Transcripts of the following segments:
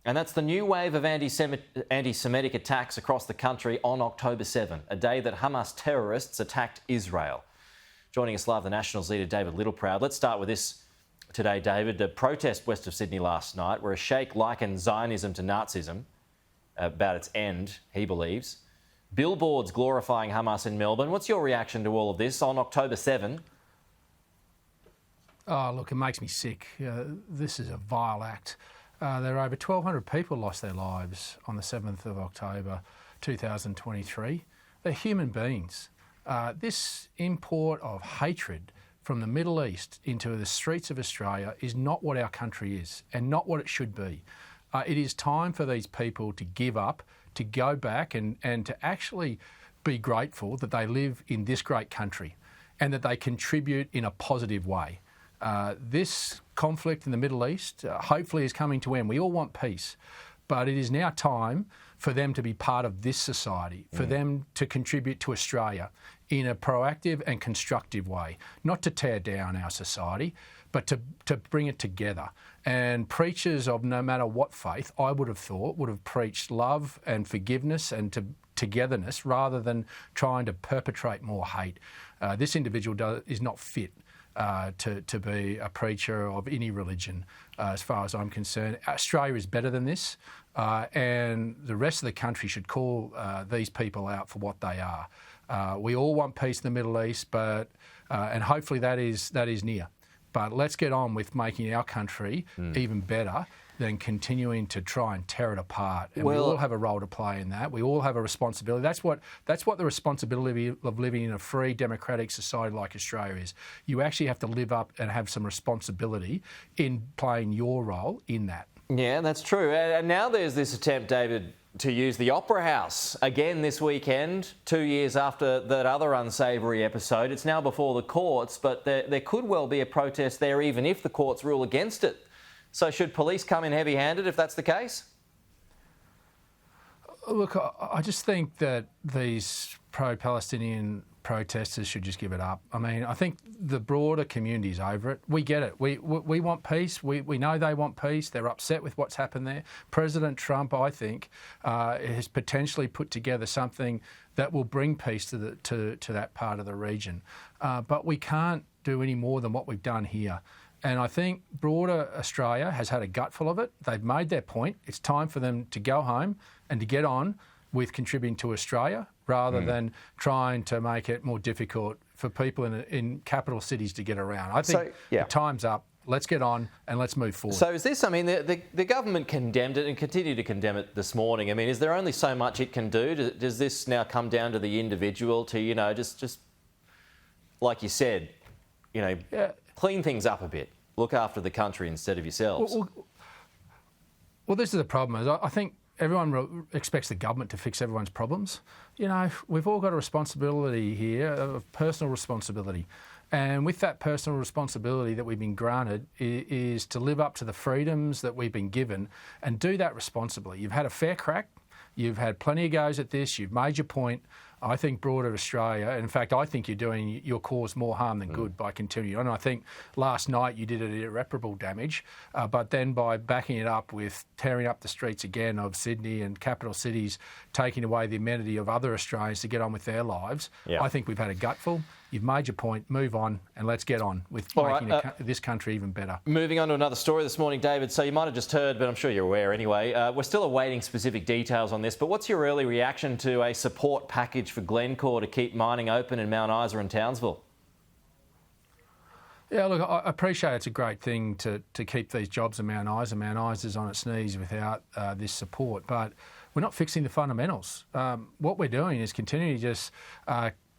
And that's the new wave of anti-Semitic attacks across the country on October 7, a day that Hamas terrorists attacked Israel. Joining us live, the Nationals leader David Littleproud. Let's start with this today, David. A protest west of Sydney last night where a sheikh likened Zionism to Nazism, about its end, he believes. Billboards glorifying Hamas in Melbourne. What's your reaction to all of this on October 7? Oh, look, it makes me sick. This is a vile act. There are over 1,200 people lost their lives on the 7th of October 2023. They're human beings. This import of hatred from the Middle East into the streets of Australia is not what our country is and not what it should be. It is time for these people to give up, to go back and to actually be grateful that they live in this great country and that they contribute in a positive way. This conflict in the Middle East hopefully is coming to an end. We all want peace, but it is now time for them to be part of this society, for them to contribute to Australia in a proactive and constructive way, not to tear down our society, but to bring it together. And preachers of no matter what faith, I would have thought, would have preached love and forgiveness and togetherness rather than trying to perpetrate more hate. This individual is not fit to be a preacher of any religion, as far as I'm concerned. Australia is better than this, and the rest of the country should call these people out for what they are. We all want peace in the Middle East, but and hopefully that is near. But let's get on with making our country even better than continuing to try and tear it apart. And we all have a role to play in that. We all have a responsibility. That's what the responsibility of living in a free, democratic society like Australia is. You actually have to live up and have some responsibility in playing your role in that. Yeah, that's true. And now there's this attempt, David, to use the Opera House again this weekend, 2 years after that other unsavoury episode. It's now before the courts, but there could well be a protest there even if the courts rule against it. So should police come in heavy-handed if that's the case? Look, I just think that these pro-Palestinian protesters should just give it up. I mean, I think the broader community is over it. We get it. We want peace. We know they want peace. They're upset with what's happened there. President Trump, I think, has potentially put together something that will bring peace to that part of the region. But we can't do any more than what we've done here. And I think broader Australia has had a gutful of it. They've made their point. It's time for them to go home and to get on with contributing to Australia rather than trying to make it more difficult for people in capital cities to get around. I think the time's up. Let's get on and let's move forward. So is this, I mean, the government condemned it and continue to condemn it this morning. I mean, is there only so much it can do? Does this now come down to the individual to, you know, just like you said, you know, clean things up a bit, look after the country instead of yourselves? Well, this is the problem. Is I think everyone expects the government to fix everyone's problems. You know, we've all got a responsibility here, a personal responsibility. And with that personal responsibility that we've been granted is to live up to the freedoms that we've been given and do that responsibly. You've had a fair crack. You've had plenty of goes at this. You've made your point. I think broader Australia, in fact, I think you're doing your cause more harm than good by continuing on. I think last night you did it irreparable damage, but then by backing it up with tearing up the streets again of Sydney and capital cities, taking away the amenity of other Australians to get on with their lives, I think we've had a gutful. You've made your point, move on, and let's get on with making this country even better. Moving on to another story this morning, David. So you might have just heard, but I'm sure you're aware anyway. We're still awaiting specific details on this, but what's your early reaction to a support package for Glencore to keep mining open in Mount Isa and Townsville? Yeah, look, I appreciate it's a great thing to keep these jobs in Mount Isa. Mount Isa's on its knees without this support, but we're not fixing the fundamentals. What we're doing is continuing to just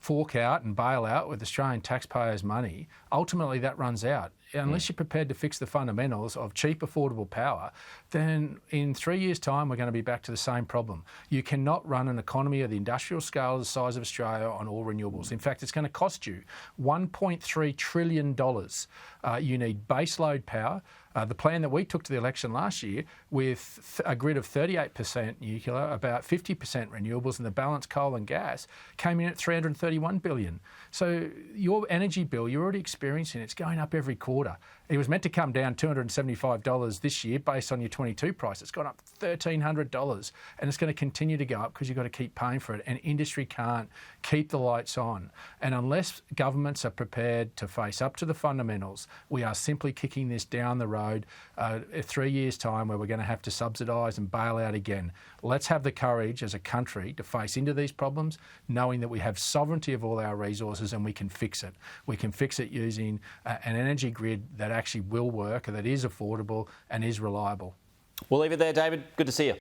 fork out and bail out with Australian taxpayers' money. Ultimately, that runs out. Unless you're prepared to fix the fundamentals of cheap, affordable power, then in 3 years' time, we're going to be back to the same problem. You cannot run an economy of the industrial scale the size of Australia on all renewables. In fact, it's going to cost you $1.3 trillion. You need baseload power. The plan that we took to the election last year with a grid of 38% nuclear, about 50% renewables and the balance coal and gas came in at $331 billion. So your energy bill, you're already experiencing it's going up every quarter. It was meant to come down $275 this year based on your 22 price. It's gone up $1,300, and it's going to continue to go up because you've got to keep paying for it, and industry can't keep the lights on. And unless governments are prepared to face up to the fundamentals, we are simply kicking this down the road 3 years' time where we're going to have to subsidise and bail out again. Let's have the courage as a country to face into these problems, knowing that we have sovereignty of all our resources and we can fix it. We can fix it using an energy grid that actually will work, that is affordable and is reliable. We'll leave it there, David. Good to see you.